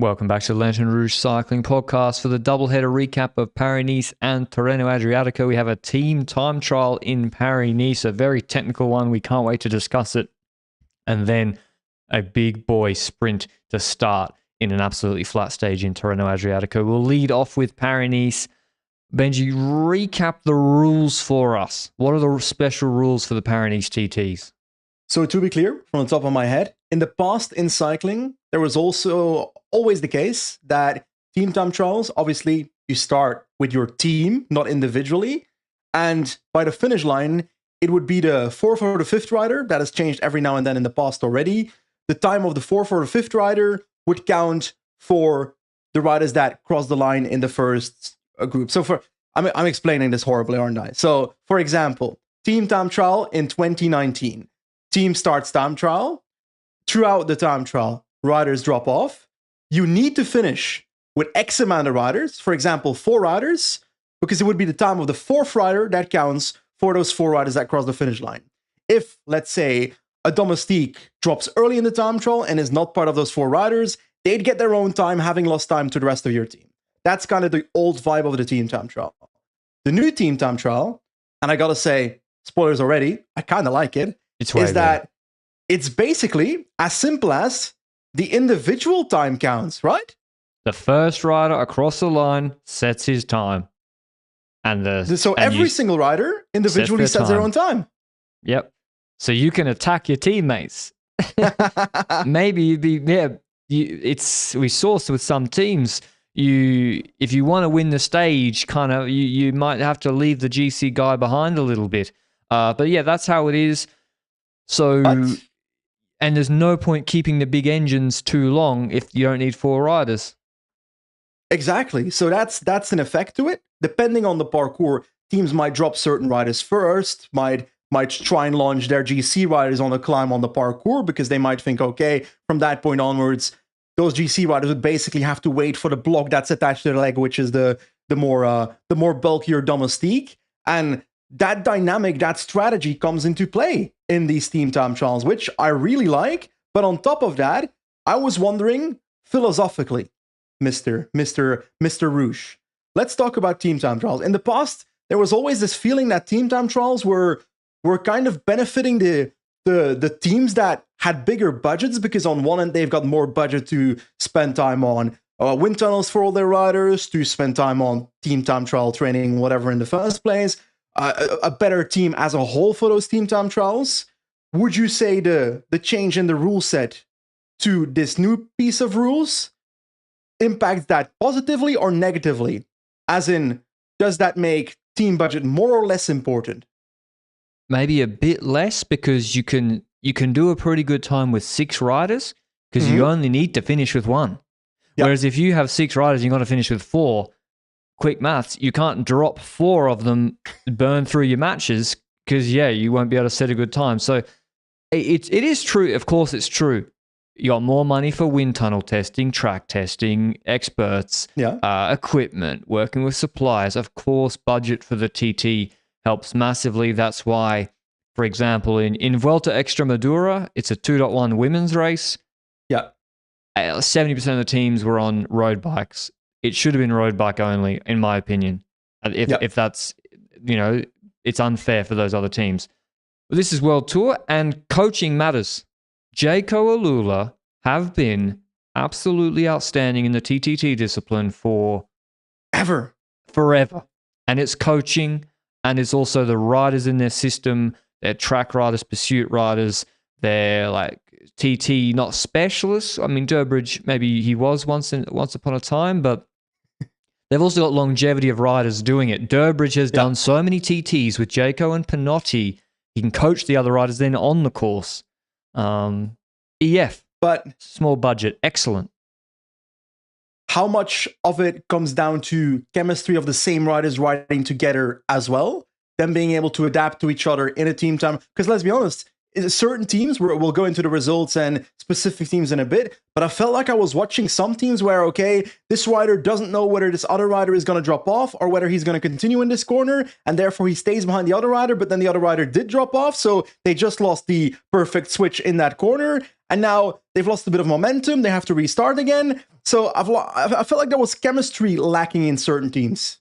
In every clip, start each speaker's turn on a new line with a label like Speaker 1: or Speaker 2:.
Speaker 1: Welcome back to the Lanterne Rouge Cycling Podcast for the doubleheader recap of Paris-Nice and Tirreno-Adriatico. We have a team time trial in Paris-Nice, a very technical one. We can't wait to discuss it. And then a big boy sprint to start in an absolutely flat stage in Tirreno-Adriatico. We'll lead off with Paris-Nice. Benji, recap the rules for us. What are the special rules for the Paris-Nice TTs?
Speaker 2: So to be clear, from the top of my head, in the past in cycling, there was also always the case that team time trials, obviously you start with your team, not individually. And by the finish line, it would be the fourth or the fifth rider. That has changed every now and then in the past already. The time of the fourth or the fifth rider would count for the riders that cross the line in the first group. So I'm explaining this horribly, aren't I? So for example, team time trial in 2019. Team starts time trial. Throughout the time trial, riders drop off. You need to finish with X amount of riders, for example, 4 riders, because it would be the time of the fourth rider that counts for those 4 riders that cross the finish line. If, let's say, a domestique drops early in the time trial and is not part of those 4 riders, they'd get their own time, having lost time to the rest of your team. That's kind of the old vibe of the team time trial. The new team time trial, and I gotta say, spoilers already, I kind of like it, is that it's basically as simple as the individual time counts, right?
Speaker 1: The first rider across the line sets his time.
Speaker 2: So every single rider individually sets their own time.
Speaker 1: Yep. So you can attack your teammates. Maybe you'd be, we sourced with some teams. If you want to win the stage, you might have to leave the GC guy behind a little bit. But yeah, that's how it is. So, and there's no point keeping the big engines too long if you don't need 4 riders.
Speaker 2: Exactly. So that's an effect to it. Depending on the parkour, teams might drop certain riders first, might try and launch their GC riders on a climb on the parkour because they might think, okay, from that point onwards, those GC riders would basically have to wait for the block that's attached to their leg, which is the more bulkier domestique. And that dynamic, that strategy comes into play in these team time trials, which I really like. But on top of that, I was wondering philosophically, Mr. Rouge, let's talk about team time trials. In the past, there was always this feeling that team time trials were kind of benefiting the teams that had bigger budgets, because on one end, they've got more budget to spend time on wind tunnels for all their riders, to spend time on team time trial training, whatever in the first place. A better team as a whole for those team time trials. Would you say the change in the rule set to this new piece of rules impacts that positively or negatively? As in, does that make team budget more or less important?
Speaker 1: Maybe a bit less, because you can do a pretty good time with 6 riders, because you only need to finish with 1. Yep. Whereas if you have 6 riders, you've got to finish with 4. Quick maths, you can't drop 4 of them, burn through your matches, because, you won't be able to set a good time. So it is true. Of course, it's true. You got more money for wind tunnel testing, track testing, experts, equipment, working with suppliers. Of course, budget for the TT helps massively. That's why, for example, in Vuelta Extremadura, it's a 2.1 women's race. Yeah. 70% of the teams were on road bikes. It should have been road bike only, in my opinion. If that's, it's unfair for those other teams. But this is World Tour, and coaching matters. Jayco Alula have been absolutely outstanding in the TTT discipline forever. And it's coaching, and it's also the riders in their system. They're track riders, pursuit riders. They're like TT, not specialists. I mean, Durbridge, maybe he was once upon a time, but they've also got longevity of riders doing it. Durbridge has done so many TTs with Jayco and Pinotti. He can coach the other riders then on the course. EF, but small budget, excellent.
Speaker 2: How much of it comes down to chemistry of the same riders riding together as well? Them being able to adapt to each other in a team time? Because let's be honest, certain teams, we'll go into the results and specific teams in a bit, but I felt like I was watching some teams where, okay, this rider doesn't know whether this other rider is going to drop off or whether he's going to continue in this corner, and therefore he stays behind the other rider, but then the other rider did drop off, so they just lost the perfect switch in that corner. and now they've lost a bit of momentum. They have to restart again. So I felt like there was chemistry lacking in certain teams.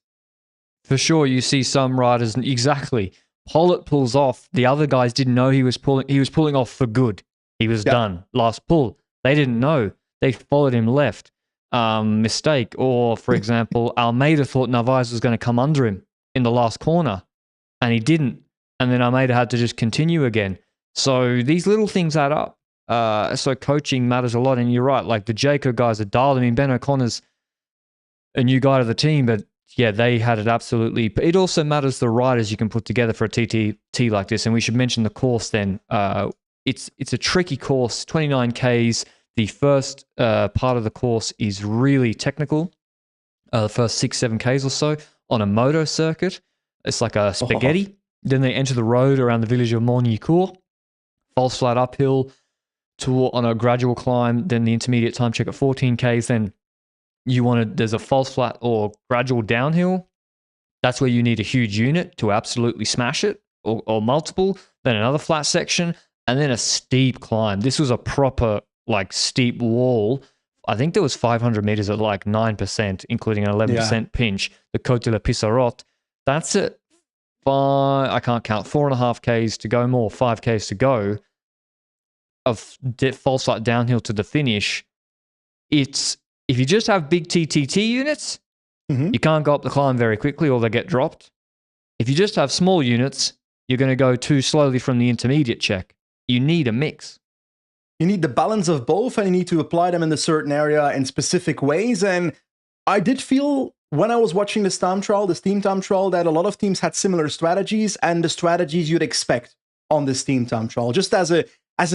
Speaker 1: For sure, you see some riders, exactly. Pollitt pulls off. The other guys didn't know he was pulling. He was pulling off for good. He was done. Last pull. They didn't know. They followed him left. Mistake. Or, for example, Almeida thought Narvaez was going to come under him in the last corner, and he didn't. And then Almeida had to just continue again. So these little things add up. So coaching matters a lot. And you're right, like the Jayco guys are dialed. I mean, Ben O'Connor's a new guy to the team, but yeah, they had it absolutely. But it also matters the riders you can put together for a TTT like this. And we should mention the course then. It's a tricky course, 29 Ks. The first part of the course is really technical. The first 6-7 Ks or so on a moto circuit. It's like a spaghetti. Then they enter the road around the village of Monticourt. False flat uphill on a gradual climb. Then the intermediate time check at 14 Ks. Then there's a false flat or gradual downhill. That's where you need a huge unit to absolutely smash it, or multiple. Then another flat section, and then a steep climb. This was a proper like steep wall. I think there was 500 meters at like 9%, including an 11% pinch. The Côte de la Pissarotte. That's it. I can't count. 4.5 Ks to go more, 5 Ks to go of false flat downhill to the finish. If you just have big TTT units, you can't go up the climb very quickly or they get dropped. If you just have small units, you're going to go too slowly from the intermediate check. You need a mix.
Speaker 2: You need the balance of both, and you need to apply them in a certain area in specific ways. And I did feel when I was watching the Steam time trial, that a lot of teams had similar strategies and the strategies you'd expect on the Steam time trial. Just as a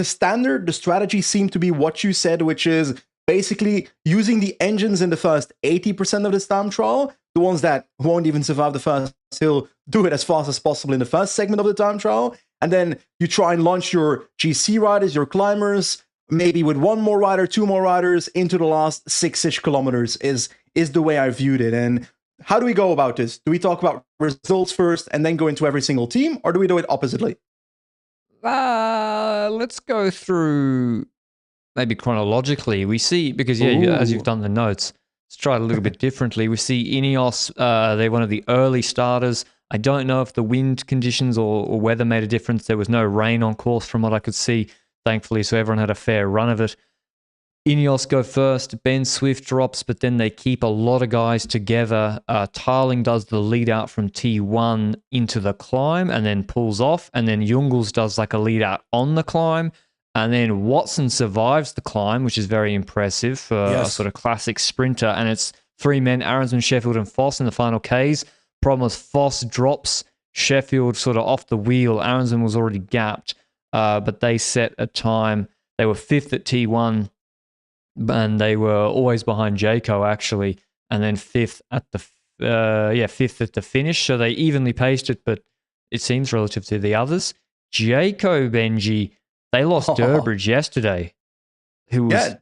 Speaker 2: standard, the strategy seemed to be what you said, which is basically using the engines in the first 80% of the Steam trial. The ones that won't even survive the first hill, do it as fast as possible in the first segment of the time trial. And then you try and launch your GC riders, your climbers, maybe with one more rider, two more riders into the last 6-ish kilometers is the way I viewed it. And how do we go about this? Do we talk about results first and then go into every single team, or do we do it oppositely?
Speaker 1: Let's go through maybe chronologically. We see, because as you've done the notes, let's try it a little bit differently. We see Ineos, they're one of the early starters. I don't know if the wind conditions or weather made a difference. There was no rain on course from what I could see, thankfully, so everyone had a fair run of it. Ineos go first, Ben Swift drops, but then they keep a lot of guys together. Tarling does the lead out from T1 into the climb and then pulls off, and then Jungels does like a lead out on the climb, and then Watson survives the climb, which is very impressive for a sort of classic sprinter, and it's 3 men, Aronsman, Sheffield and Foss in the final Ks. Problem was Foss drops Sheffield sort of off the wheel. Aronsman was already gapped, but they set a time. They were 5th at T1, and they were always behind Jayco actually, and then 5th at the 5th at the finish. So they evenly paced it, but it seems relative to the others. Jayco, Benji, they lost Durbridge yesterday, who was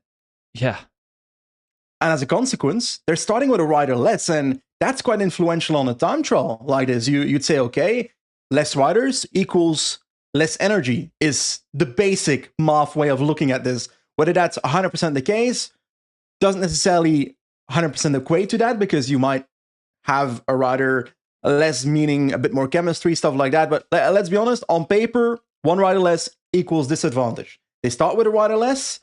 Speaker 1: and
Speaker 2: as a consequence, they're starting with a rider less, and that's quite influential on a time trial like this. You'd say, okay, less riders equals less energy is the basic math way of looking at this. Whether that's 100% the case doesn't necessarily 100% equate to that, because you might have a rider less, meaning a bit more chemistry, stuff like that. But let's be honest, on paper, one rider less equals disadvantage. They start with a rider less,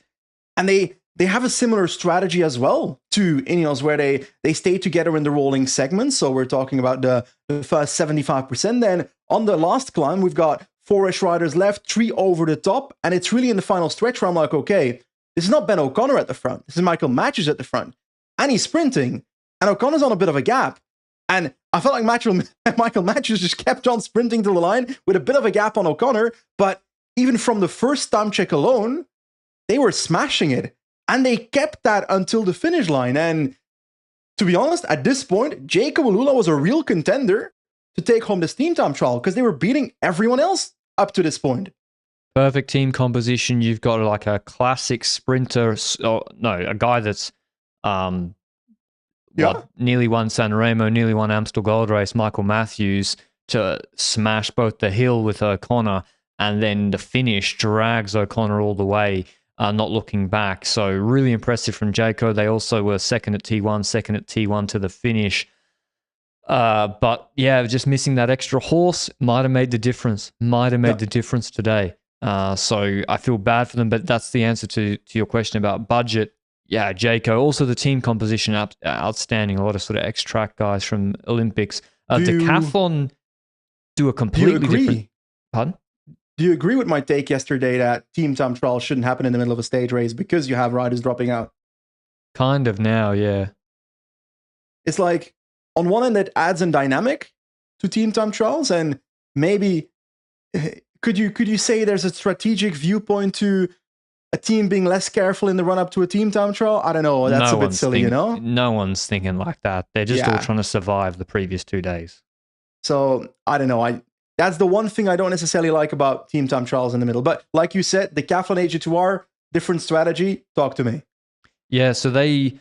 Speaker 2: and they have a similar strategy as well to Ineos, where they stay together in the rolling segments. So we're talking about the first 75%. Then on the last climb, we've got 4-ish riders left, 3 over the top. And it's really in the final stretch where I'm like, okay, this is not Ben O'Connor at the front. This is Michael Matthews at the front. And he's sprinting. And O'Connor's on a bit of a gap. And I felt like Michael Matthews just kept on sprinting to the line with a bit of a gap on O'Connor. But even from the first time check alone, they were smashing it. And they kept that until the finish line. And to be honest, at this point, Jayco Alula was a real contender to take home the Steam time trial, because they were beating everyone else up to this point.
Speaker 1: Perfect team composition. You've got like a classic sprinter, a guy that's nearly won San Remo, nearly won Amstel Gold Race, Michael Matthews, to smash both the hill with O'Connor, and then the finish drags O'Connor all the way. not looking back. So really impressive from Jayco. They also were second at T1 to the finish. But yeah, just missing that extra horse might have made the difference. The difference today. So I feel bad for them, but that's the answer to your question about budget. Yeah, Jayco. Also, the team composition outstanding. A lot of sort of ex-track guys from Olympics. Decathlon do a completely different. Pardon?
Speaker 2: Do you agree with my take yesterday that team time trials shouldn't happen in the middle of a stage race because you have riders dropping out?
Speaker 1: Kind of now, yeah.
Speaker 2: It's like, on one end, it adds a dynamic to team time trials, and maybe could you say there's a strategic viewpoint to a team being less careful in the run up to a team time trial? I don't know. That's a bit silly, you know?
Speaker 1: No one's thinking like that. They're just all trying to survive the previous 2 days.
Speaker 2: So I don't know. That's the one thing I don't necessarily like about team time trials in the middle. But like you said, the Decathlon AG2R, different strategy. Talk to me.
Speaker 1: Yeah, so they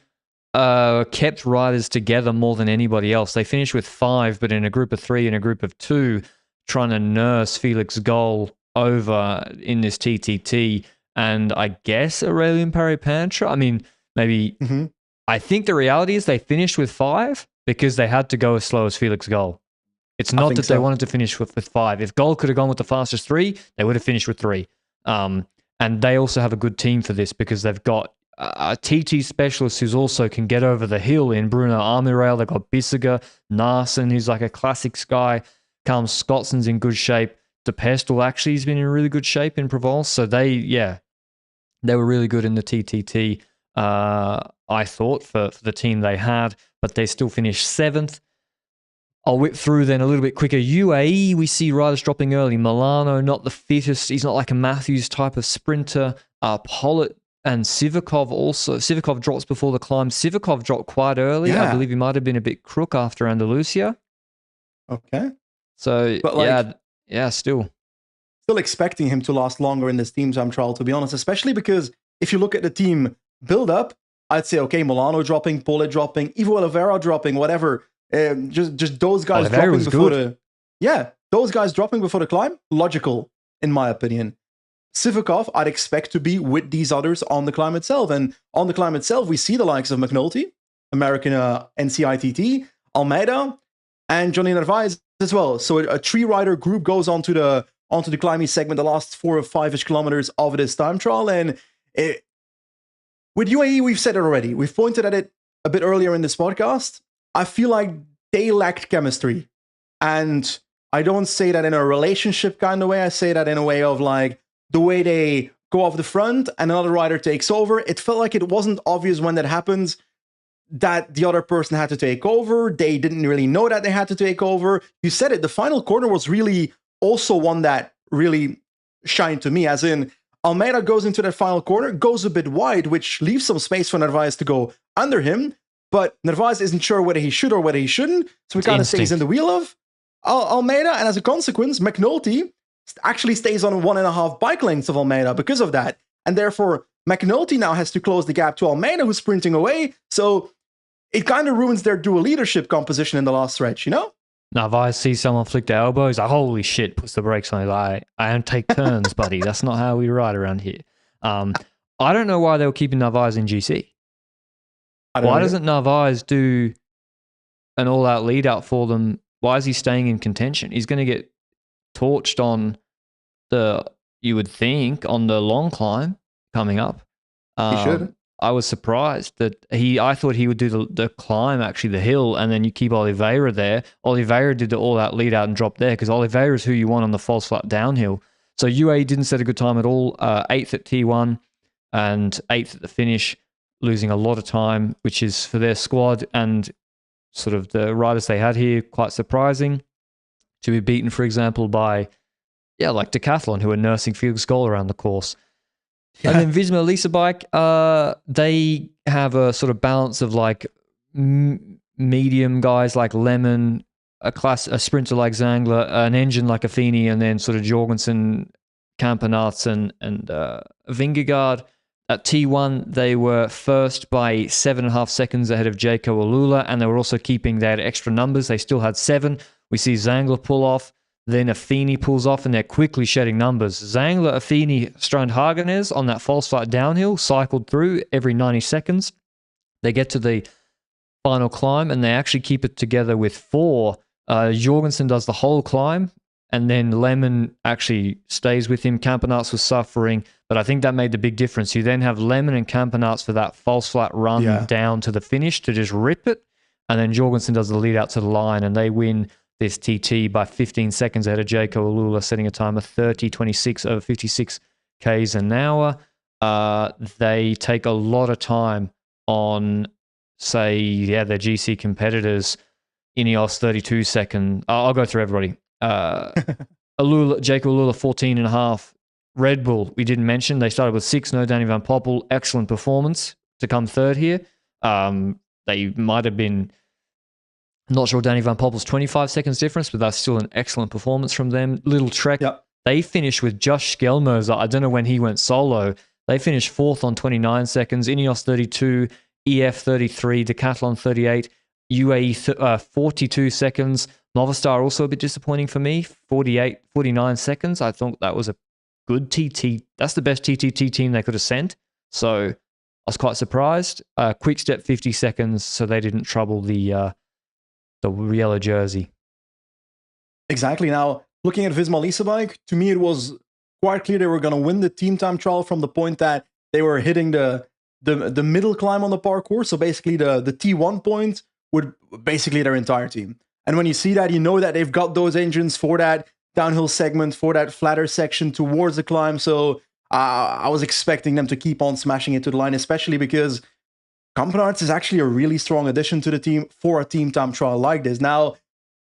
Speaker 1: kept riders together more than anybody else. They finished with 5, but in a group of 3 and a group of 2, trying to nurse Felix Gall over in this TTT. And I guess Aurélien Paris-Pentre. I mean, maybe. I think the reality is they finished with 5 because they had to go as slow as Felix Gall. It's not that they wanted to finish with 5. If Gall could have gone with the fastest 3, they would have finished with 3. And they also have a good team for this because they've got a TT specialist who's also can get over the hill in Bruno Armirail. They've got Bissiger, Narsen, who's like a classics guy. Callum Scottson's in good shape. De Pestel actually has been in really good shape in Provence. So they were really good in the TTT, I thought, for the team they had, but they still finished 7th. I'll whip through then a little bit quicker. UAE, we see riders dropping early. Milano, not the fittest. He's not like a Matthews type of sprinter. Pollitt and Sivakov also. Sivakov drops before the climb. Sivakov dropped quite early. I believe he might have been a bit crook after Andalusia.
Speaker 2: Okay.
Speaker 1: So, but still
Speaker 2: expecting him to last longer in this team time trial, to be honest, especially because if you look at the team build up, I'd say, okay, Milano dropping, Pollitt dropping, Ivo Oliveira dropping, whatever. Just those guys
Speaker 1: Oliveira
Speaker 2: dropping before those guys dropping before the climb, logical, in my opinion. Sivakov, I'd expect to be with these others on the climb itself. And on the climb itself, we see the likes of McNulty, American NCITT, Almeida, and Johnny Narvaez as well. So a 3-rider group goes onto the climbing segment, the last 4 or 5-ish kilometers of this time trial. And with UAE, we've said it already. We've pointed at it a bit earlier in this podcast. I feel like they lacked chemistry. And I don't say that in a relationship kind of way. I say that in a way of like the way they go off the front and another rider takes over. It felt like it wasn't obvious when that happens that the other person had to take over. They didn't really know that they had to take over. You said it. The final corner was really also one that really shined to me, as in Almeida goes into that final corner, goes a bit wide, which leaves some space for Narvaez to go under him. But Narvaez isn't sure whether he should or whether he shouldn't. So he kind of stays in the wheel of Almeida. And as a consequence, McNulty actually stays on 1.5 bike lengths of Almeida because of that. And therefore, McNulty now has to close the gap to Almeida, who's sprinting away. So it kind of ruins their dual leadership composition in the last stretch, you know?
Speaker 1: Narvaez sees someone flick their elbow, he's like, holy shit, puts the brakes on. He's like, I don't take turns, buddy. That's not how we ride around here. I don't know why they were keeping Narvaez in GC. Why doesn't Narvaez do an all-out lead-out for them? Why is he staying in contention? He's going to get torched on you would think, on the long climb coming up.
Speaker 2: He should.
Speaker 1: I was surprised that I thought he would do the climb, actually, the hill, and then you keep Oliveira there. Oliveira did the all-out lead-out and dropped there because Oliveira is who you want on the false flat downhill. So UAE didn't set a good time at all. 8th at T1 and 8th at the finish, losing a lot of time, which is for their squad and sort of the riders they had here, quite surprising to be beaten, for example, by, like Decathlon, who are nursing Felix Gall around the course. Yeah. And then Visma Lisa Bike, they have a sort of balance of like medium guys like Lemon, a sprinter like Zangler, an engine like Affini, and then sort of Jorgensen, Campenarts, and Vingegaard. At T1, they were first by 7.5 seconds ahead of Jayco Alula, and they were also keeping their extra numbers. They still had 7. We see Zangler pull off. Then Affini pulls off and they're quickly shedding numbers. Zangler, Affini, Strandhagenes on that false flight downhill cycled through every 90 seconds. They get to the final climb and they actually keep it together with 4. Jorgensen does the whole climb and then Lemon actually stays with him. Campenaerts was suffering, but I think that made the big difference. You then have Lemon and Campenaerts for that false flat run down to the finish to just rip it. And then Jorgensen does the lead out to the line and they win this TT by 15 seconds ahead of Jaco Alula, setting a time of 30.26 over 56 Ks an hour. They take a lot of time on, say, their GC competitors. Ineos 32 second. I'll go through everybody. Jaco Alula 14.5. Red Bull, we didn't mention. They started with 6. No Danny Van Poppel. Excellent performance to come third here. They might have been, not sure Danny Van Poppel's 25 seconds difference, but that's still an excellent performance from them. Little Trek, they finished with Josh Skelmers. I don't know when he went solo. They finished 4th on 29 seconds. Ineos 32, EF 33, Decathlon 38, UAE 42 seconds. Movistar also a bit disappointing for me, 49 seconds. I thought that was a good TT. That's the best TTT team they could have sent. So I was quite surprised. Quick Step 50 seconds, so they didn't trouble the yellow jersey. Exactly.
Speaker 2: Now, looking at Visma Lease Bike, to me it was quite clear they were going to win the team time trial from the point that they were hitting the middle climb on the parkour. So basically the T1 point would basically their entire team. And when you see that, you know that they've got those engines for that downhill segment, for that flatter section towards the climb. So I was expecting them to keep on smashing it to the line, especially because Campenaerts is actually a really strong addition to the team for a team time trial like this. Now,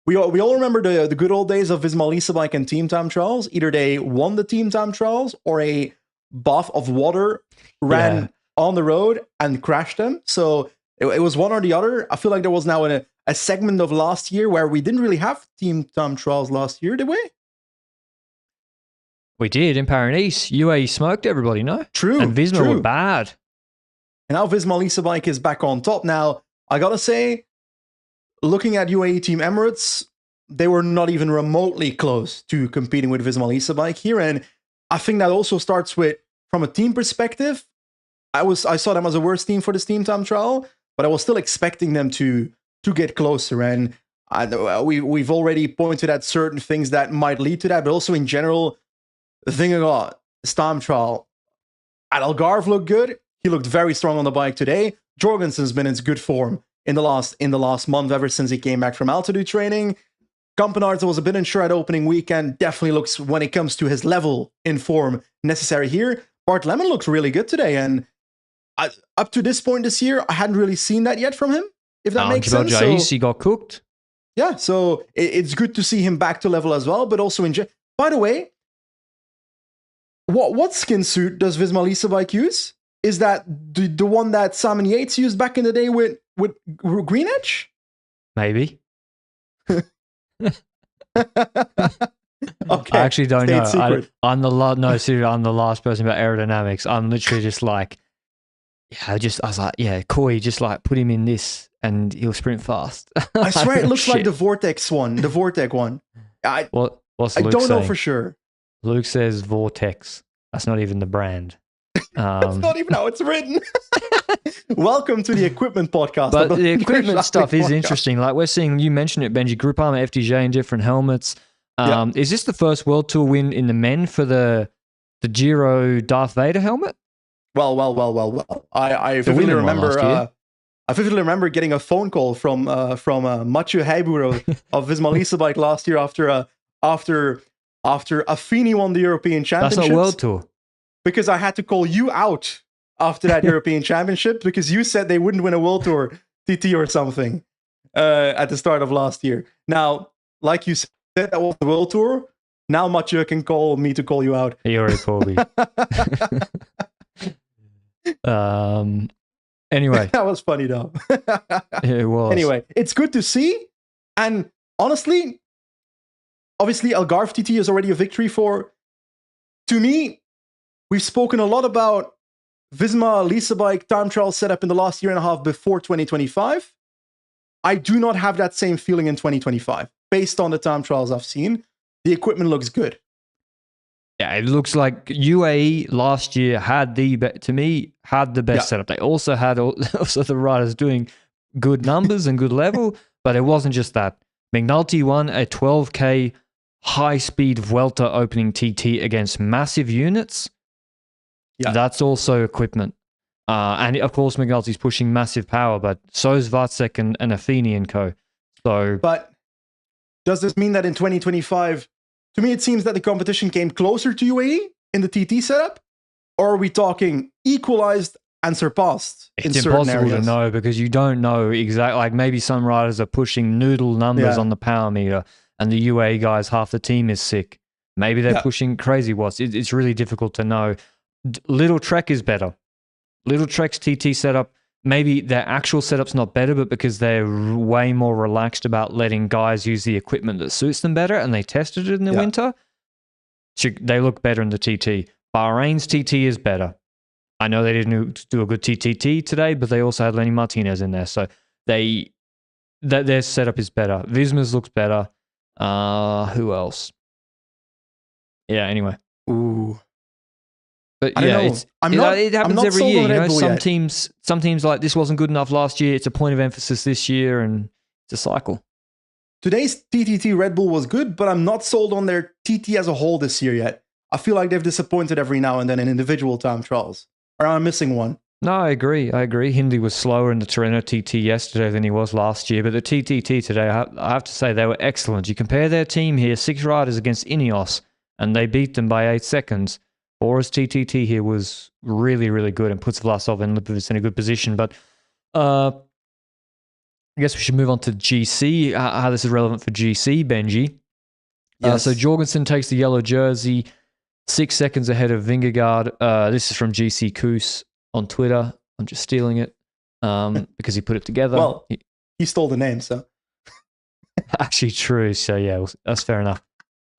Speaker 2: we all remember the good old days of Visma Lease Bike and team time trials. Either they won the team time trials or a bath of water ran on the road and crashed them. So it was one or the other. I feel like there was now a segment of last year where we didn't really have team time trials last year, did we?
Speaker 1: We did in Paris. UAE smoked everybody, no?
Speaker 2: True.
Speaker 1: And Visma were bad.
Speaker 2: And now Visma Lease Bike is back on top. Now, I gotta say, looking at UAE Team Emirates, they were not even remotely close to competing with Visma Lease Bike here. And I think that also starts with, from a team perspective, I saw them as a worse team for this team time trial, but I was still expecting them to get closer. And we've already pointed at certain things that might lead to that, but also in general, the thing about this time trial, at Algarve looked good. He looked very strong on the bike today. Jorgensen's been in good form in the last month, ever since he came back from altitude training. Campenaerts was a bit unsure at opening weekend. Definitely looks, when it comes to his level in form, necessary here. Bart Lemon looked really good today, and up to this point this year, I hadn't really seen that yet from him, if that makes sense.
Speaker 1: He got cooked.
Speaker 2: Yeah, so it's good to see him back to level as well, but also by the way, what skin suit does Visma Lease Bike use? Is that the one that Simon Yates used back in the day with Green Edge?
Speaker 1: Maybe.
Speaker 2: Okay.
Speaker 1: I actually don't know. I'm the last person about aerodynamics. I'm literally just like, I was like, Koi, just like put him in this and he'll sprint fast.
Speaker 2: I swear it looks like the Vortex one. I don't know for sure.
Speaker 1: Luke says Vortex. That's not even the brand.
Speaker 2: That's not even how it's written. Welcome to the equipment podcast.
Speaker 1: But the equipment stuff is interesting. Like we're seeing, you mentioned it, Benji, Groupama FDJ in different helmets. Is this the first World Tour win in the men for the Giro Darth Vader helmet?
Speaker 2: Well. I vividly remember getting a phone call from Mathieu Heiburo of Visma Lease Bike last year after Affini won the European Championships.
Speaker 1: That's not World Tour.
Speaker 2: Because I had to call you out after that European Championship because you said they wouldn't win a World Tour TT or something at the start of last year. Now, like you said, that was the World Tour. Now Mathieu can call me to call you out.
Speaker 1: He already called me. Anyway.
Speaker 2: That was funny though.
Speaker 1: It was.
Speaker 2: Anyway, it's good to see. And honestly, obviously Algarve TT is already a victory to me. We've spoken a lot about Visma Lease Bike time trial setup in the last year and a half before 2025. I do not have that same feeling in 2025 based on the time trials I've seen. the equipment looks good.
Speaker 1: Yeah, it looks like UAE last year had the best setup. They also had also the riders doing good numbers and good level, but it wasn't just that. McNulty won a 12K high-speed Vuelta opening TT against massive units. Yeah. That's also equipment. And of course, McNulty's pushing massive power, but so is Vacek and Affini and co. So,
Speaker 2: but does this mean that in 2025, to me, it seems that the competition came closer to UAE in the TT setup? Or are we talking equalized and surpassed in certain areas? It's
Speaker 1: impossible to know because you don't know exactly. Like maybe some riders are pushing noodle numbers on the power meter and the UAE guys, half the team is sick. Maybe they're pushing crazy watts. It's really difficult to know. Little Trek is better. Little Trek's TT setup, maybe their actual setup's not better, but because they're way more relaxed about letting guys use the equipment that suits them better and they tested it in the winter, they look better in the TT. Bahrain's TT is better. I know they didn't do a good TTT today, but they also had Lenny Martinez in there. So their setup is better. Visma's looks better. Who else? Yeah, anyway.
Speaker 2: Ooh.
Speaker 1: But yeah, it happens every year. You know, some teams like this wasn't good enough last year. It's a point of emphasis this year, and it's a cycle.
Speaker 2: Today's TTT Red Bull was good, but I'm not sold on their TT as a whole this year yet. I feel like they've disappointed every now and then in individual time trials. Or am I missing one?
Speaker 1: No, I agree. Hindley was slower in the Tirreno TT yesterday than he was last year, but the TTT today, I have to say, they were excellent. You compare their team here, 6 riders against Ineos, and they beat them by 8 seconds. Bora's TTT here was really, really good and puts Vlasov and Lipovic in a good position. But I guess we should move on to GC, how this is relevant for GC, Benji. Yes. So Jorgensen takes the yellow jersey, 6 seconds ahead of Vingegaard. This is from GC Koos on Twitter. I'm just stealing it because he put it together.
Speaker 2: Well, he stole the name, so.
Speaker 1: Actually, true. So, yeah, that's fair enough.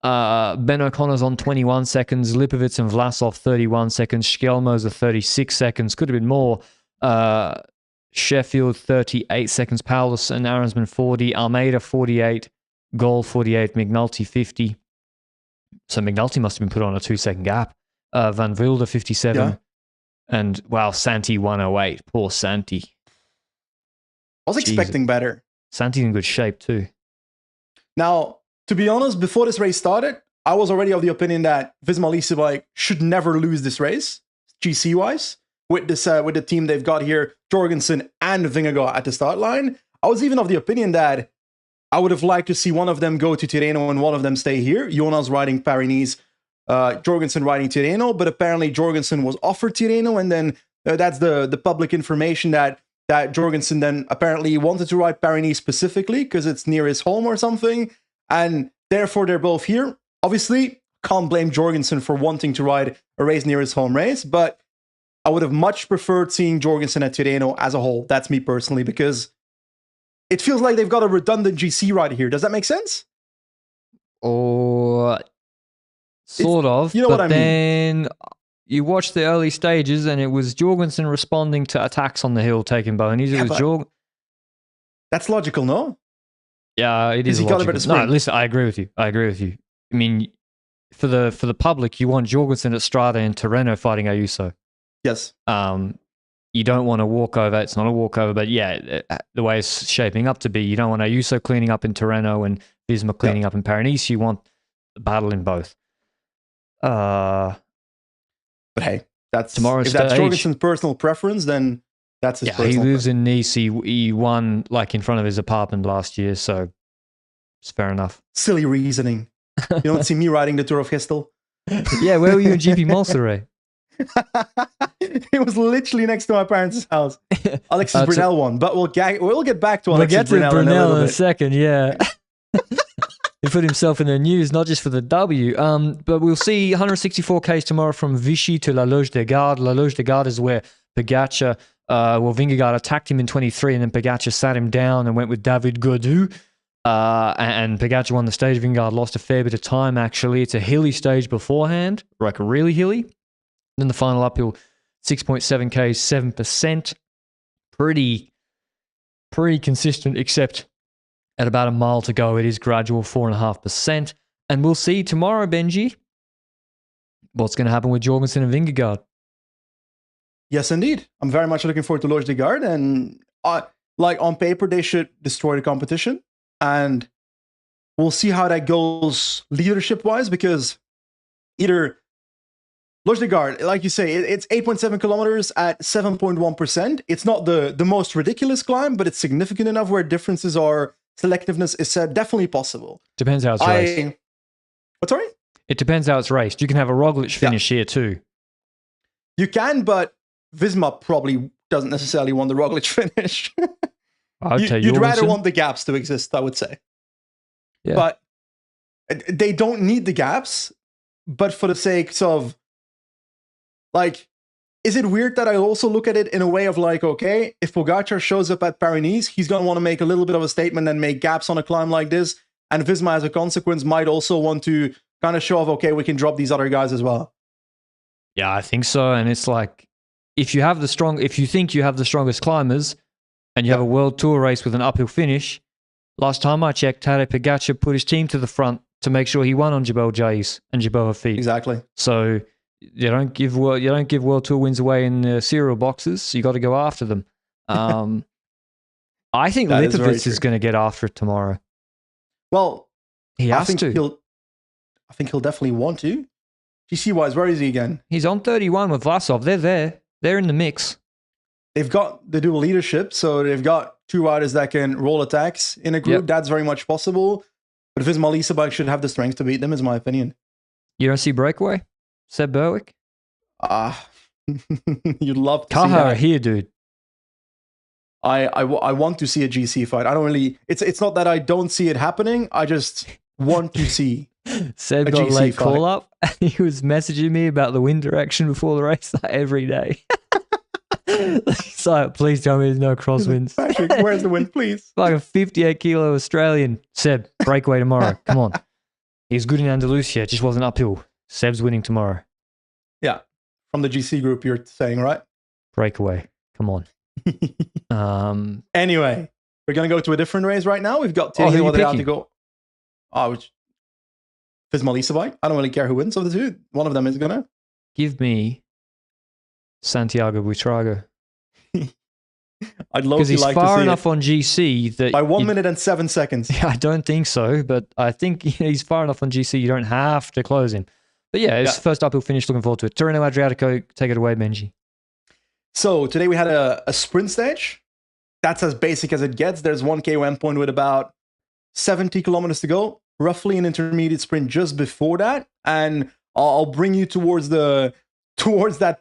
Speaker 1: Ben O'Connor's on 21 seconds, Lipovic and Vlasov 31 seconds, Skjelmo's at 36 seconds, could have been more. Sheffield 38 seconds, Paulus and Aronsman 40, Almeida 48, Gol 48, McNulty 50. So McNulty must have been put on a 2-second gap. Van Wilder 57, and wow, Santi 108. Poor Santi.
Speaker 2: I was expecting better.
Speaker 1: Santi's in good shape too.
Speaker 2: Now, to be honest, before this race started, I was already of the opinion that Visma Lease should never lose this race, GC-wise, with the team they've got here, Jorgensen and Vingegaard at the start line. I was even of the opinion that I would have liked to see one of them go to Tirreno and one of them stay here. Jonas riding Paris-Nice, Jorgensen riding Tirreno, but apparently Jorgensen was offered Tirreno, and then that's the public information that Jorgensen then apparently wanted to ride Paris-Nice specifically because it's near his home or something. And therefore, they're both here. Obviously, can't blame Jorgensen for wanting to ride a race near his home race, but I would have much preferred seeing Jorgensen at Tirreno as a whole. That's me personally, because it feels like they've got a redundant GC rider here. Does that make sense?
Speaker 1: Or sort of.
Speaker 2: You know what I mean?
Speaker 1: Then you watch the early stages, and it was Jorgensen responding to attacks on the hill, taking bonies. It was
Speaker 2: That's logical, no?
Speaker 1: Yeah, it is logical. No, listen, I agree with you. I mean, for the public, you want Jorgensen at Strada and Tirreno fighting Ayuso.
Speaker 2: Yes.
Speaker 1: You don't want a walkover. It's not a walkover, but yeah, the way it's shaping up to be, you don't want Ayuso cleaning up in Tirreno and Visma cleaning up in Paris-Nice. You want the battle in both.
Speaker 2: But hey, if that's Jorgensen's personal preference, then that's his personal
Speaker 1: he lives
Speaker 2: preference.
Speaker 1: in Nice. He won like in front of his apartment last year, so it's fair enough.
Speaker 2: Silly reasoning. You don't see me riding the Tour of Gestel?
Speaker 1: Yeah, where were you in GP Monsterey?
Speaker 2: It was literally next to my parents' house. Alexis Brunel won, but we'll get back to Alexis Brunel
Speaker 1: in a second. Yeah, he put himself in the news not just for the W. But we'll see 164 Ks tomorrow from Vichy to La Loge des Gardes. La Loge des Gardes is where Pogacar, Vingegaard attacked him in 23, and then Pogacar sat him down and went with David Gaudu. And Pogacar won the stage. Vingegaard lost a fair bit of time, actually. It's a hilly stage beforehand, like really hilly. Then the final uphill, 6.7 Ks, 7%. Pretty consistent, except at about a mile to go, it is gradual, 4.5%. And we'll see tomorrow, Benji, what's going to happen with Jorgensen and Vingegaard.
Speaker 2: Yes, indeed. I'm very much looking forward to Loge de Garde, and like on paper, they should destroy the competition, and we'll see how that goes leadership-wise, because either Loge de Garde, like you say, it's 8.7 kilometers at 7.1%. It's not the most ridiculous climb, but it's significant enough where differences are, selectiveness is definitely possible.
Speaker 1: Depends how it's raced.
Speaker 2: What, sorry?
Speaker 1: It depends how it's raced. You can have a Roglic finish here too.
Speaker 2: You can, but Visma probably doesn't necessarily want the Roglic finish. You'd rather want the gaps to exist, I would say. Yeah. But they don't need the gaps, but for the sake of, like, is it weird that I also look at it in a way of like, okay, if Pogacar shows up at Paris-Nice, he's going to want to make a little bit of a statement and make gaps on a climb like this, and Visma as a consequence might also want to kind of show off, okay, we can drop these other guys as well.
Speaker 1: Yeah, I think so. And it's like, if you think you have the strongest climbers and you have a world tour race with an uphill finish, last time I checked, Tadej Pogacar put his team to the front to make sure he won on Jebel Jais and Jebel Hafid.
Speaker 2: Exactly.
Speaker 1: So you don't give world tour wins away in cereal boxes. You got to go after them. I think Lipovitz is going to get after it tomorrow.
Speaker 2: Well,
Speaker 1: he has to.
Speaker 2: I think he'll definitely want to. GC-wise, where is he again?
Speaker 1: He's on 31 with Vlasov. They're there. They're in the mix.
Speaker 2: They've got the dual leadership, so they've got two riders that can roll attacks in a group. Yep. That's very much possible. But Visma Leasebike should have the strength to beat them, is my opinion.
Speaker 1: You don't see breakaway? Seb Berwick?
Speaker 2: You'd love to see
Speaker 1: Kaha
Speaker 2: that.
Speaker 1: Here, dude.
Speaker 2: I want to see a GC fight. I don't really... It's not that I don't see it happening. I just want to see
Speaker 1: Seb got a late call up, and he was messaging me about the wind direction before the race every day. He's like, please tell me there's no crosswinds.
Speaker 2: Patrick, where's the wind, please?
Speaker 1: Like a 58 kilo Australian. Seb, breakaway tomorrow. Come on. He's good in Andalusia. It just wasn't uphill. Seb's winning tomorrow.
Speaker 2: Yeah. From the GC group, you're saying, right?
Speaker 1: Breakaway. Come on.
Speaker 2: Anyway, we're going to go to a different race right now. We've got Tirreno-Adriatico. Visma Leasebike. I don't really care who wins of the two. One of them is going to.
Speaker 1: Give me Santiago Buitrago.
Speaker 2: I'd love to
Speaker 1: because he's
Speaker 2: like
Speaker 1: far
Speaker 2: to see
Speaker 1: enough on GC that
Speaker 2: by 1 minute and 7 seconds.
Speaker 1: Yeah, I don't think so, but I think he's far enough on GC. You don't have to close him. But yeah, it's first uphill finish. Looking forward to it. Tirreno-Adriatico, take it away, Benji.
Speaker 2: So today we had a sprint stage. That's as basic as it gets. There's 1 KOM point with about 70 kilometers to go. Roughly an intermediate sprint just before that, and I'll bring you towards that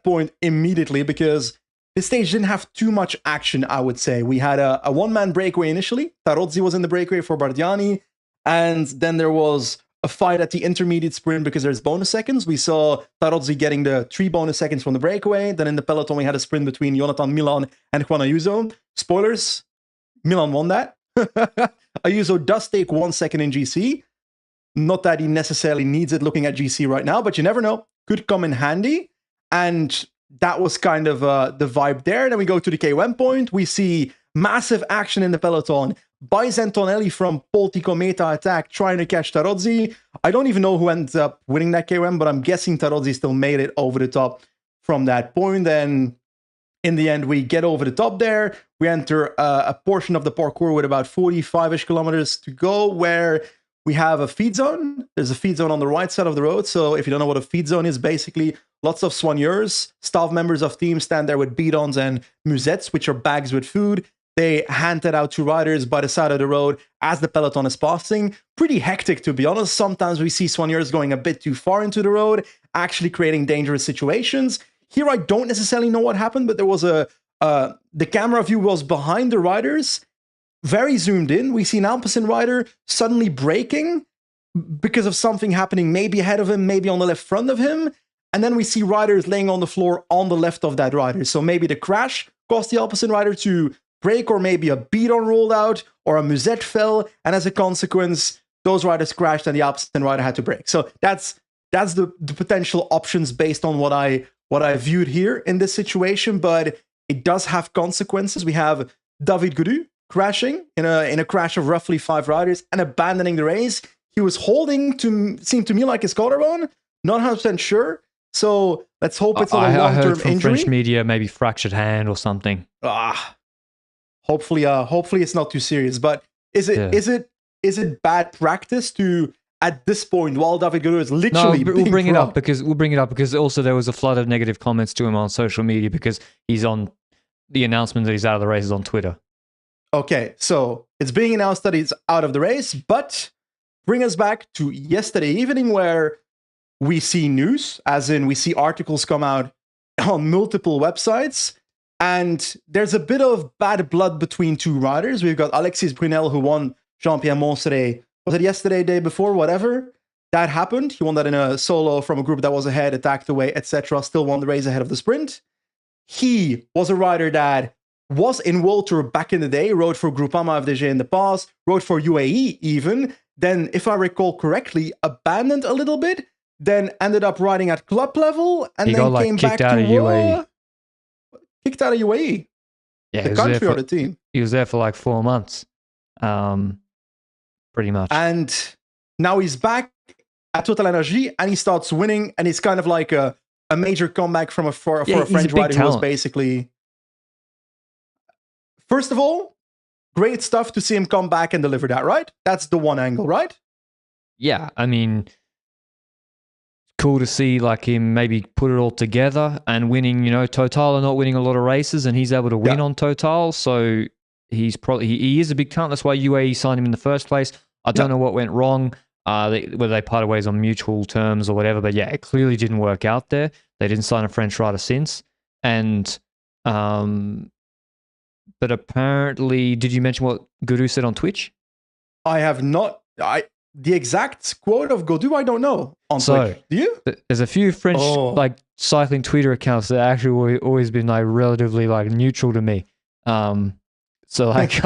Speaker 2: point immediately, because this stage didn't have too much action, I would say. We had a one-man breakaway initially. Tarozzi was in the breakaway for Bardiani, and then there was a fight at the intermediate sprint because there's bonus seconds. We saw Tarozzi getting the 3 bonus seconds from the breakaway. Then in the peloton, we had a sprint between Jonathan Milan and Juan Ayuso. Spoilers, Milan won that. Ayuso does take 1 second in GC. Not that he necessarily needs it looking at GC right now, but you never know. Could come in handy. And that was kind of the vibe there. Then we go to the KOM point. We see massive action in the peloton. Buys Antonelli from Poltico meta attack trying to catch Tarozzi. I don't even know who ends up winning that KOM, but I'm guessing Tarozzi still made it over the top from that point. Then in the end, we get over the top there. We enter a portion of the parkour with about 45-ish kilometers to go, where we have a feed zone. There's a feed zone on the right side of the road. So if you don't know what a feed zone is, basically lots of soigneurs, staff members of teams stand there with bidons and musettes, which are bags with food. They hand that out to riders by the side of the road as the peloton is passing. Pretty hectic, to be honest. Sometimes we see soigneurs going a bit too far into the road, actually creating dangerous situations. Here, I don't necessarily know what happened, but there was the camera view was behind the riders, very zoomed in. We see an Alpecin rider suddenly braking because of something happening, maybe ahead of him, maybe on the left front of him. And then we see riders laying on the floor on the left of that rider. So maybe the crash caused the Alpecin rider to brake, or maybe a bidon rolled out, or a musette fell. And as a consequence, those riders crashed and the Alpecin rider had to brake. So that's the potential options based on what I viewed here in this situation. But it does have consequences. We have David Gaudu crashing in a crash of roughly 5 riders and abandoning the race. he was holding seemed to me like his collarbone. Not 100% sure. So let's hope it's not a
Speaker 1: I heard
Speaker 2: long-term
Speaker 1: from
Speaker 2: injury.
Speaker 1: French media, maybe fractured hand or something.
Speaker 2: Hopefully it's not too serious. But is it bad practice to, at this point, while David Guerrero is literally
Speaker 1: we'll bring it up because also there was a flood of negative comments to him on social media because he's on the announcement that he's out of the race is on Twitter.
Speaker 2: Okay, so it's being announced that he's out of the race, but bring us back to yesterday evening where we see news, as in we see articles come out on multiple websites, and there's a bit of bad blood between two riders. We've got Alexis Brunel, who won Jean-Pierre Montserrat. Was it yesterday, day before, whatever? That happened. He won that in a solo from a group that was ahead, attacked away, etc. Still won the race ahead of the sprint. He was a rider that was in World Tour back in the day, rode for Groupama FDJ in the past, rode for UAE even, then, if I recall correctly, abandoned a little bit, then ended up riding at club level, and then came back to UAE. Kicked out of UAE.
Speaker 1: Yeah,
Speaker 2: the country or the team.
Speaker 1: He was there for like 4 months. Pretty much.
Speaker 2: And now he's back at Total Energy, and he starts winning, and it's kind of like a major comeback for a French rider who was basically... First of all, great stuff to see him come back and deliver that, right? That's the one angle, right?
Speaker 1: Yeah, I mean, cool to see like him maybe put it all together and winning, Total are not winning a lot of races and he's able to win on Total, so he is a big talent. That's why UAE signed him in the first place. I don't know what went wrong, whether they parted ways on mutual terms or whatever, but yeah, it clearly didn't work out there. They didn't sign a French rider since. And but apparently, did you mention what Guru said on Twitch?
Speaker 2: I have not. The exact quote of Godou, I don't know on Twitch. Do you?
Speaker 1: There's a few French like cycling Twitter accounts that actually always been like relatively like neutral to me. So like,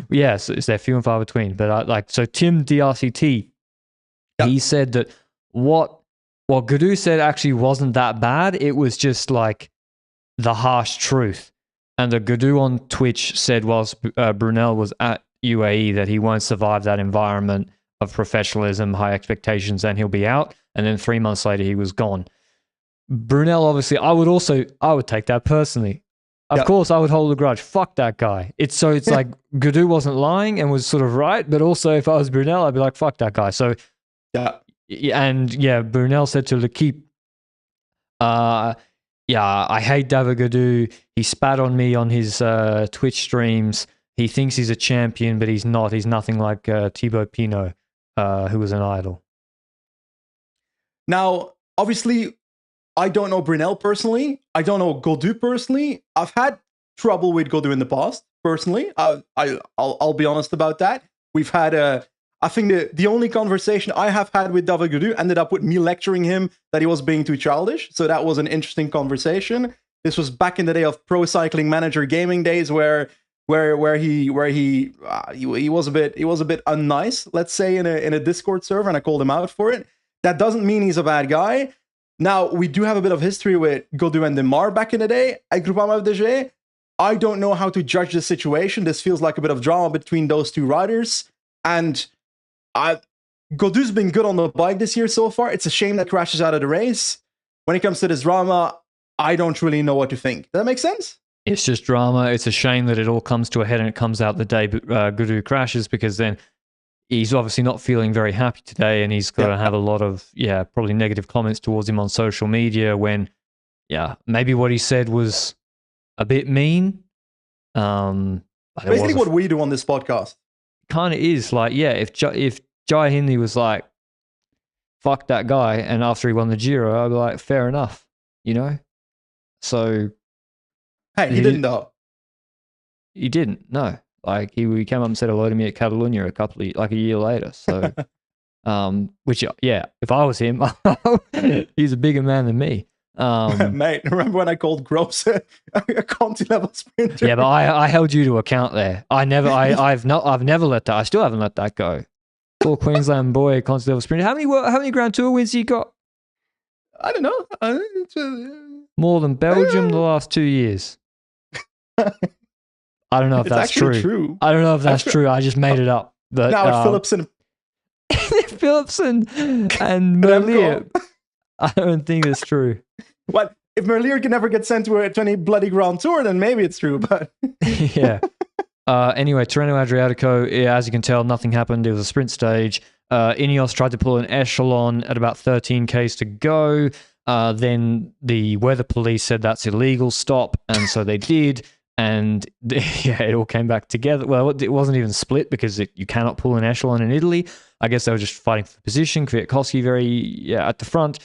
Speaker 1: yes, it's they're few and far between. But so Tim DRCT, he said that what Godou said actually wasn't that bad. It was just like the harsh truth. And the Godou on Twitch said whilst Brunel was at UAE that he won't survive that environment of professionalism, high expectations, and he'll be out. And then 3 months later, he was gone. Brunel, obviously, I would take that personally. Of course, I would hold a grudge. Fuck that guy. It's like Godou wasn't lying and was sort of right, but also if I was Brunel, I'd be like, fuck that guy. So, Brunel said to L'Equipe, I hate David Godou. He spat on me on his Twitch streams. He thinks he's a champion, but he's not. He's nothing like Thibaut Pinot, who was an idol.
Speaker 2: Now, obviously, I don't know Brunel personally. I don't know Godou personally. I've had trouble with Godou in the past, personally. I'll be honest about that. We've had I think the only conversation I have had with David Godou ended up with me lecturing him that he was being too childish. So that was an interesting conversation. This was back in the day of Pro Cycling Manager gaming days, where he was a bit unnice, let's say, in a Discord server, and I called him out for it. That doesn't mean he's a bad guy. Now, we do have a bit of history with Godou and Demar back in the day at Groupama FDJ. I don't know how to judge this situation. This feels like a bit of drama between those two riders. And Godou's been good on the bike this year so far. It's a shame that crashes out of the race. When it comes to this drama, I don't really know what to think. Does that make sense?
Speaker 1: It's just drama. It's a shame that it all comes to a head and it comes out the day Godou crashes, because then he's obviously not feeling very happy today, and he's going to have a lot of, probably negative comments towards him on social media when, maybe what he said was a bit mean.
Speaker 2: Basically what we do on this podcast.
Speaker 1: Kind of is like, if Jai Hindley was like, fuck that guy, and after he won the Giro, I'd be like, fair enough, So...
Speaker 2: Hey, he didn't though.
Speaker 1: He didn't, no. Like, he came up and said hello to me at Catalonia a year later. So, which, if I was him, he's a bigger man than me.
Speaker 2: Mate, remember when I called Gross a Conti level sprinter?
Speaker 1: Yeah, but I held you to account there. I've never let that. I still haven't let that go. Poor Queensland boy, Conti level sprinter. How many Grand Tour wins he got?
Speaker 2: I don't know.
Speaker 1: More than Belgium the last 2 years. I don't know if that's true. I don't know if that's true. I just made it up. But
Speaker 2: now Phillips and
Speaker 1: Philipsen and Merlier. I don't think that's true.
Speaker 2: What if Merlier can never get sent to any bloody Grand Tour? Then maybe it's true. But
Speaker 1: yeah. Anyway, Tirreno-Adriatico, as you can tell, nothing happened. It was a sprint stage. Ineos tried to pull an echelon at about 13 Ks to go. Then the weather police said that's illegal, stop. And so they did. And yeah, it all came back together. Well, it wasn't even split because you cannot pull an echelon in Italy. I guess they were just fighting for position. Kwiatkowski at the front.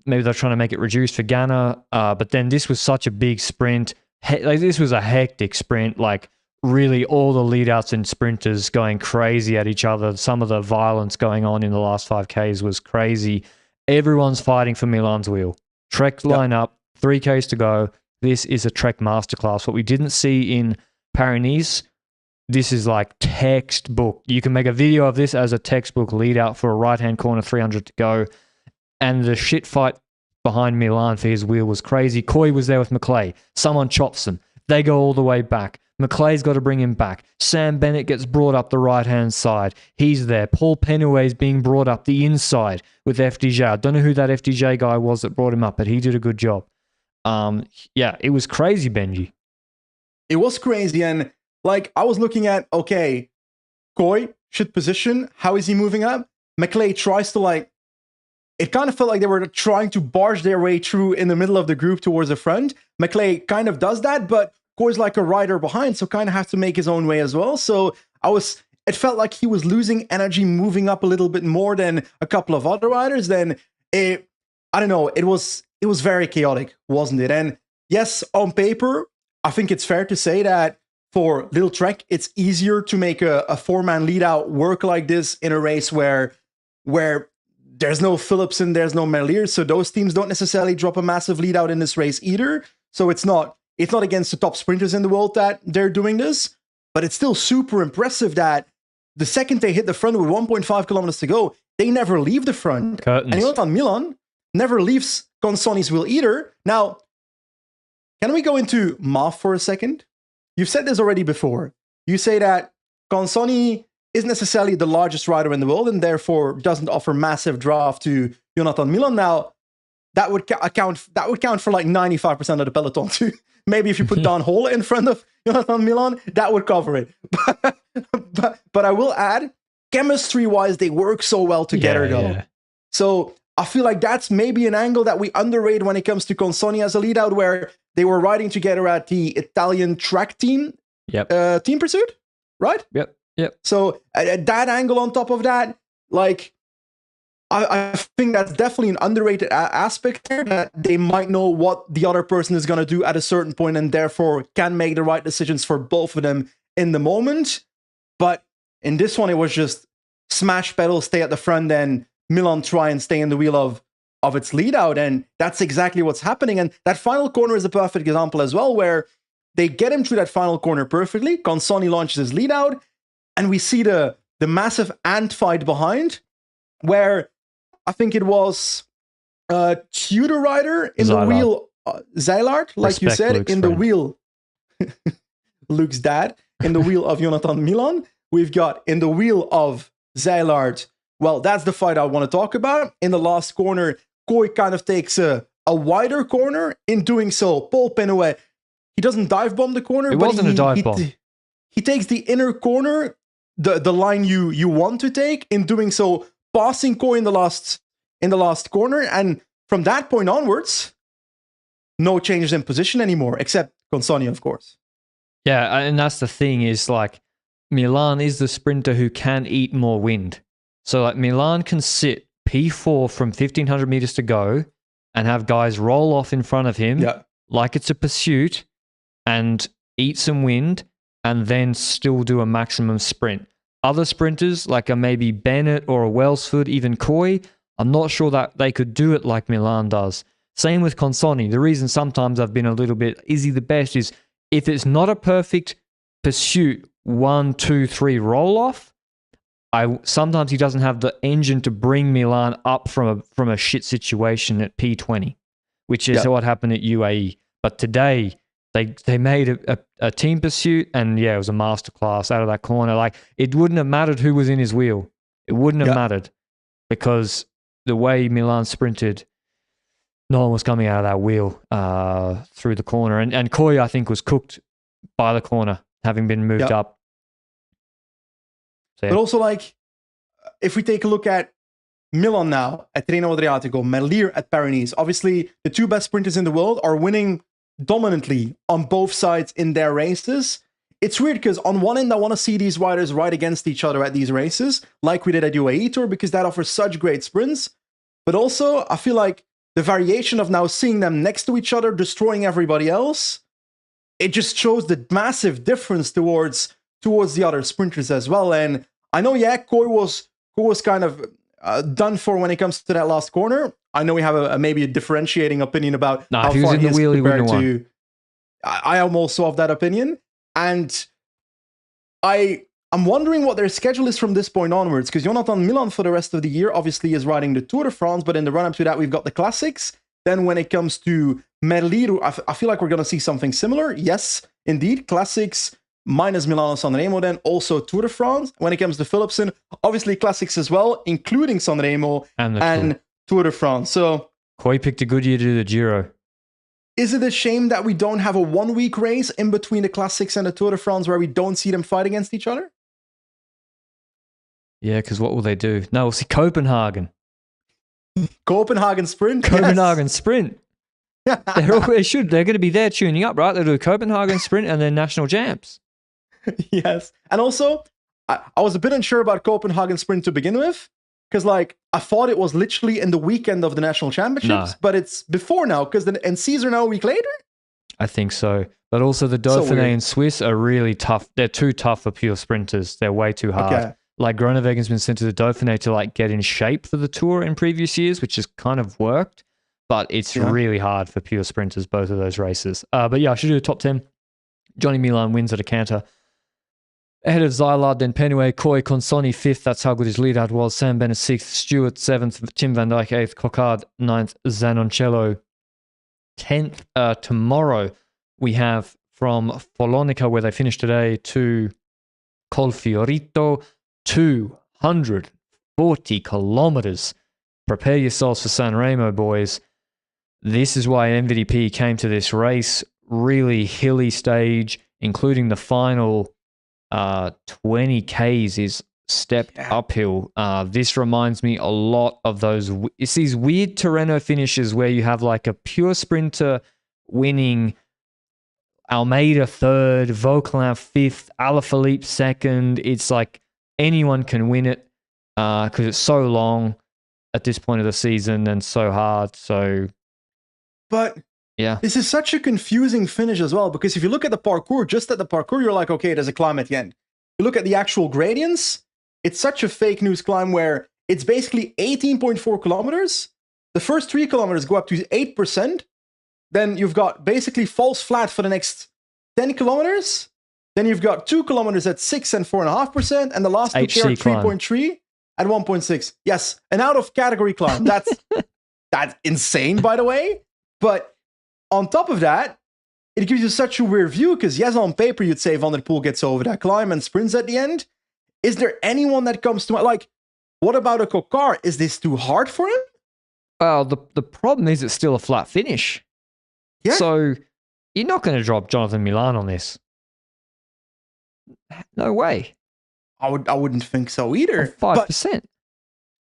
Speaker 1: Maybe they're trying to make it reduced for Ganna. But then this was such a big sprint. This was a hectic sprint. Like, really all the lead-outs and sprinters going crazy at each other. Some of the violence going on in the last 5Ks was crazy. Everyone's fighting for Milan's wheel. Trek line up, 3Ks to go. This is a Trek masterclass. What we didn't see in Paris-Nice, this is like textbook. You can make a video of this as a textbook lead-out for a right-hand corner, 300 to go. And the shit fight behind Milan for his wheel was crazy. Coy was there with McLeay. Someone chops them. They go all the way back. McLeay's got to bring him back. Sam Bennett gets brought up the right-hand side. He's there. Paul Penhuet's being brought up the inside with FDJ. I don't know who that FDJ guy was that brought him up, but he did a good job. Yeah, it was crazy, Benji.
Speaker 2: It was crazy, and like I was looking at, okay, Coy should position. How is he moving up? McLeay tries to it kind of felt like they were trying to barge their way through in the middle of the group towards the front. McLeay kind of does that, but Coy's like a rider behind, so kind of has to make his own way as well. So it felt like he was losing energy, moving up a little bit more than a couple of other riders. Then I don't know, it was very chaotic, wasn't it? And yes, on paper, I think it's fair to say that for Little Trek, it's easier to make a four-man lead-out work like this in a race where there's no Philipsen, there's no Merlier, so those teams don't necessarily drop a massive lead-out in this race either. So it's not against the top sprinters in the world that they're doing this, but it's still super impressive that the second they hit the front with 1.5 kilometers to go, they never leave the front.
Speaker 1: Curtains.
Speaker 2: And Jonathan Milan never leaves Consoni's wheel either. Now, can we go into math for a second? You've said this already before. You say that Consoni isn't necessarily the largest rider in the world and therefore doesn't offer massive draft to Jonathan Milan. Now, that would account for like 95% of the peloton too. Maybe if you put Don Hole in front of Jonathan Milan, that would cover it. But I will add, chemistry-wise, they work so well together though. Yeah. So I feel like that's maybe an angle that we underrate when it comes to Consoni as a lead-out, where they were riding together at the Italian track team, Team Pursuit, right?
Speaker 1: Yep.
Speaker 2: So that angle on top of that, like, I think that's definitely an underrated aspect there, that they might know what the other person is going to do at a certain point and therefore can make the right decisions for both of them in the moment. But in this one, it was just smash pedal, stay at the front, and Milan try and stay in the wheel of its lead out. And that's exactly what's happening. And that final corner is a perfect example as well, where they get him through that final corner perfectly. Consoni launches his lead out, and we see the massive ant fight behind, where I think it was Tudor rider in the wheel, Zeilard, like you said, Luke's in the wheel, Luke's dad, in the wheel of Jonathan Milan. We've got in the wheel of Zeilard. Well, that's the fight I want to talk about. In the last corner, Coy kind of takes a wider corner. In doing so, Paul Penhuet, he doesn't dive bomb the corner.
Speaker 1: It wasn't a dive bomb.
Speaker 2: He takes the inner corner, the line you want to take. In doing so, passing Coy in the last corner, and from that point onwards, no changes in position anymore, except Consoni, of course.
Speaker 1: Yeah, and that's the thing, is like Milan is the sprinter who can eat more wind. So like Milan can sit P4 from 1,500 meters to go and have guys roll off in front of him like it's a pursuit and eat some wind and then still do a maximum sprint. Other sprinters, like a maybe Bennett or a Welsford, even Coy, I'm not sure that they could do it like Milan does. Same with Consoni. The reason sometimes I've been a little bit, is he the best, is if it's not a perfect pursuit, 1, 2, 3 roll off, sometimes he doesn't have the engine to bring Milan up from a shit situation at P20, which is what happened at UAE. But today, they made a team pursuit, and it was a masterclass out of that corner. Like, it wouldn't have mattered who was in his wheel. It wouldn't have mattered. because the way Milan sprinted, no one was coming out of that wheel through the corner. And Koy, I think, was cooked by the corner, having been moved up. So,
Speaker 2: But also, like, if we take a look at Milan now, at Tirreno-Adriatico, Merlier at Paris, obviously the two best sprinters in the world are winning dominantly on both sides in their races. It's weird because on one end, I want to see these riders ride against each other at these races, like we did at UAE Tour, because that offers such great sprints. But also, I feel like the variation of now seeing them next to each other, destroying everybody else, it just shows the massive difference towards the other sprinters as well. And I know, Koy was kind of done for when it comes to that last corner. I know we have maybe a differentiating opinion about how far he is compared to. I am also of that opinion. And I'm wondering what their schedule is from this point onwards, because Jonathan Milan for the rest of the year obviously is riding the Tour de France, but in the run-up to that, we've got the Classics. Then when it comes to Merlier, I feel like we're going to see something similar. Yes, indeed, Classics minus Milano-Sanremo, then also Tour de France. When it comes to Philipsen, obviously Classics as well, including Sanremo and Tour de France. So
Speaker 1: Koy picked a good year to do the Giro.
Speaker 2: Is it a shame that we don't have a 1 week race in between the Classics and the Tour de France where we don't see them fight against each other?
Speaker 1: Yeah, because what will they do? No, we'll see Copenhagen.
Speaker 2: Copenhagen Sprint?
Speaker 1: Copenhagen Sprint. They should. They're going to be there tuning up, right? They'll do Copenhagen Sprint and then National Champs.
Speaker 2: Yes. And also, I was a bit unsure about Copenhagen Sprint to begin with. Because, like, I thought it was literally in the weekend of the national championships, but it's before now, because the NCs are now a week later?
Speaker 1: I think so. But also the Dauphiné and Swiss are really tough. They're too tough for pure sprinters. They're way too hard. Okay. Like, Groenewegen has been sent to the Dauphiné to, like, get in shape for the Tour in previous years, which has kind of worked. But it's really hard for pure sprinters, both of those races. But yeah, I should do a top 10. Johnny Milan wins at a canter. Ahead of Zyla, then Penue, Koy, Consoni 5th. That's how good his lead-out was. Sam Bennett 6th. Stewart 7th. Tim van Dijk 8th. Coquard 9th. Zanoncello 10th. Tomorrow we have from Follonica, where they finished today, to Colfiorito, 240 kilometers. Prepare yourselves for Sanremo, boys. This is why MVDP came to this race. Really hilly stage, including the final 20 Ks is stepped uphill. This reminds me a lot of it's these weird Tirreno finishes where you have like a pure sprinter winning, Almeida 3rd, Vauquelin 5th, Alaphilippe 2nd. It's like anyone can win it because it's so long at this point of the season and so hard.
Speaker 2: But this is such a confusing finish as well, because if you look at the parkour, just at the parkour, you're like, okay, there's a climb at the end. You look at the actual gradients, it's such a fake news climb where it's basically 18.4 kilometers. The first 3 kilometers go up to 8%. Then you've got basically false flat for the next 10 kilometers. Then you've got 2 kilometers at 6 and 4.5%. And the last two are 3.3 at 1.6. Yes, an out of category climb. That's insane, by the way. But on top of that, it gives you such a weird view because, yes, on paper, you'd say Van der Poel gets over that climb and sprints at the end. Is there anyone that comes to mind? Like, what about a Coquard? Is this too hard for him?
Speaker 1: Well, the problem is it's still a flat finish. Yeah. So you're not going to drop Jonathan Milan on this. No way.
Speaker 2: I wouldn't think so either.
Speaker 1: 5%.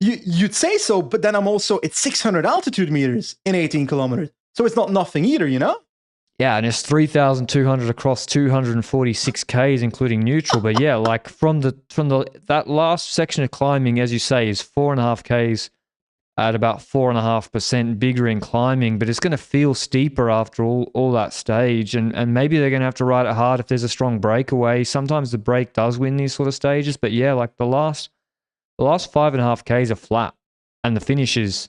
Speaker 2: You'd say so, but then it's 600 altitude meters in 18 kilometers. So it's not nothing either, you know?
Speaker 1: Yeah, and it's 3,200 across 246 Ks, including neutral. But yeah, like from that last section of climbing, as you say, is 4.5 Ks at about 4.5% bigger in climbing, but it's going to feel steeper after all that stage. And maybe they're going to have to ride it hard if there's a strong breakaway. Sometimes the break does win these sort of stages. But yeah, like the last 5.5 Ks are flat, and the finish is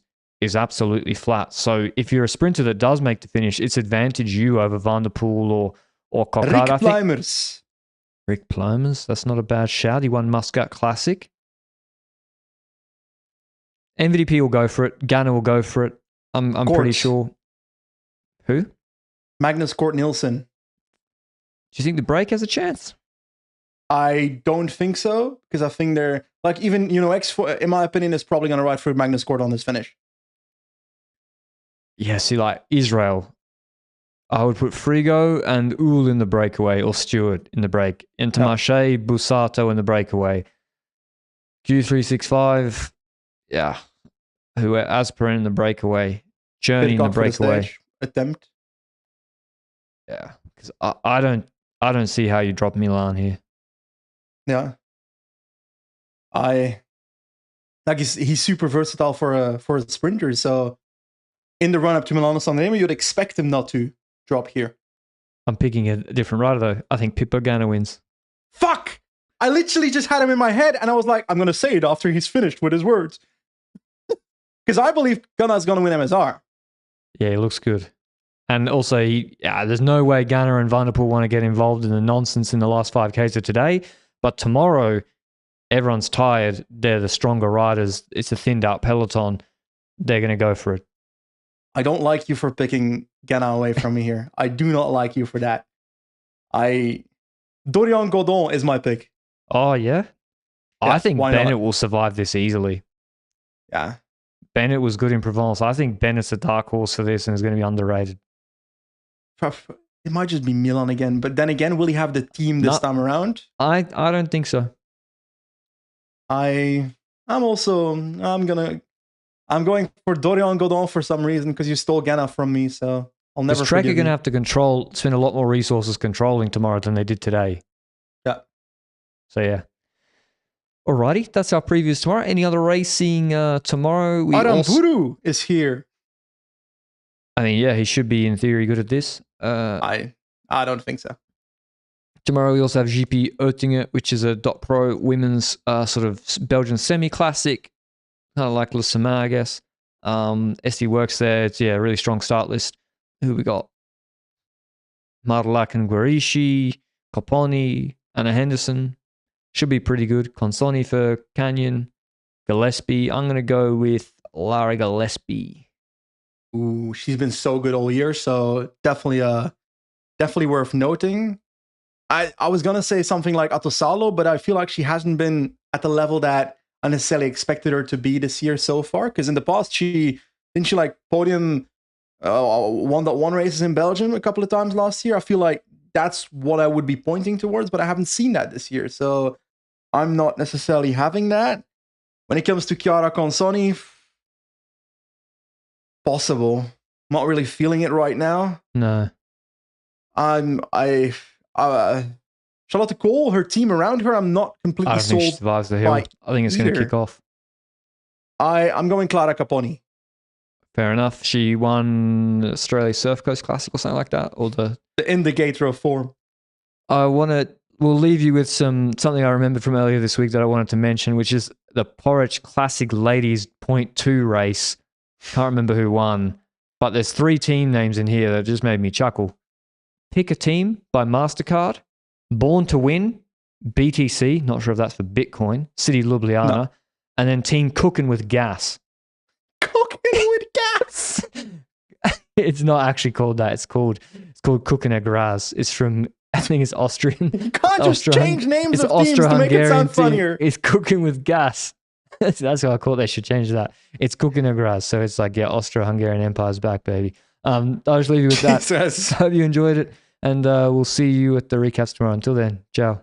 Speaker 1: absolutely flat. So if you're a sprinter that does make the finish, it's advantage you over Van der Poel or Coquard. Rick Plymers, that's not a bad shout. He won Muscat Classic. MVDP will go for it. Ganna will go for it. I'm pretty sure. Who?
Speaker 2: Magnus Cort Nielsen.
Speaker 1: Do you think the break has a chance?
Speaker 2: I don't think so, because I think they're like, even, X4, in my opinion, is probably going to ride for Magnus Cort on this finish.
Speaker 1: Yeah, see, like Israel, I would put Frigo and Uhl in the breakaway, or Stewart in the break. Intermarché, Busato in the breakaway. Q365, yeah. Aspirin in the breakaway. Journey in the breakaway.
Speaker 2: Attempt.
Speaker 1: Yeah, because I don't see how you drop Milan here.
Speaker 2: Yeah. He's super versatile for a sprinter, so in the run up to Milano Sanremo, you'd expect him not to drop here.
Speaker 1: I'm picking a different rider though. I think Pippo Ganna wins.
Speaker 2: Fuck! I literally just had him in my head, and I was like, I'm going to say it after he's finished with his words. Because I believe Ganna is going to win MSR.
Speaker 1: Yeah, he looks good. And also, there's no way Ganna and Van der Poel want to get involved in the nonsense in the last 5Ks of today. But tomorrow, everyone's tired. They're the stronger riders. It's a thinned out peloton. They're going to go for it.
Speaker 2: I don't like you for picking Ganna away from me here. I do not like you for that. Dorian Godon is my pick.
Speaker 1: Oh, yeah? I think Bennett will survive this easily.
Speaker 2: Yeah.
Speaker 1: Bennett was good in Provence. I think Bennett's a dark horse for this and is going to be underrated.
Speaker 2: It might just be Milan again, but then again, will he have the team this time around?
Speaker 1: I don't think so.
Speaker 2: I'm going for Dorian Godon for some reason, because you stole Ganna from me, so I'll never
Speaker 1: Trek
Speaker 2: forgive
Speaker 1: are going to have to spend a lot more resources controlling tomorrow than they did today.
Speaker 2: Yeah.
Speaker 1: So, yeah. Alrighty, that's our previews tomorrow. Any other racing tomorrow?
Speaker 2: Aramburu is here.
Speaker 1: I mean, yeah, he should be in theory good at this.
Speaker 2: I don't think so.
Speaker 1: Tomorrow we also have GP Oettingen, which is a .pro women's sort of Belgian semi-classic, kind of like Le Samar, I guess. SD works there. It's a really strong start list. Who we got? Marlac and Guarici, Coponi, Anna Henderson. Should be pretty good. Consoni for Canyon. Gillespie. I'm going to go with Lara Gillespie.
Speaker 2: Ooh, she's been so good all year, so definitely worth noting. I was going to say something like Atosalo, but I feel like she hasn't been at the level that I necessarily expected her to be this year so far, because in the past, she like podium 1.1 races in Belgium a couple of times last year. I feel like that's what I would be pointing towards, but I haven't seen that this year, so I'm not necessarily having that. When it comes to Chiara Consoni, possible. Not really feeling it right now.
Speaker 1: No.
Speaker 2: Charlotte Cole, her team around her, I'm not completely sold.
Speaker 1: I don't think she survives the hill. I think it's going to kick off.
Speaker 2: I'm going Clara Caponi.
Speaker 1: Fair enough. She won Australia Surf Coast Classic or something like that, or the
Speaker 2: indicator of form.
Speaker 1: We'll leave you with something I remembered from earlier this week that I wanted to mention, which is the Porridge Classic Ladies .2 race. Can't remember who won, but there's 3 team names in here that just made me chuckle. Pick a Team by MasterCard, Born to Win, BTC, not sure if that's for Bitcoin, City Ljubljana, and then Team Cooking with Gas.
Speaker 2: Cooking with Gas?
Speaker 1: It's not actually called that. It's called Cooking a Gras. It's from, I think it's Austrian.
Speaker 2: You can't just change names of teams to make it sound funnier.
Speaker 1: It's Cooking with Gas. That's what I thought they should change that. It's Cooking a Gras. So it's like, Austro-Hungarian Empire's back, baby. I'll just leave you with that.
Speaker 2: Jesus.
Speaker 1: Hope you enjoyed it. And we'll see you at the recaps tomorrow. Until then, ciao.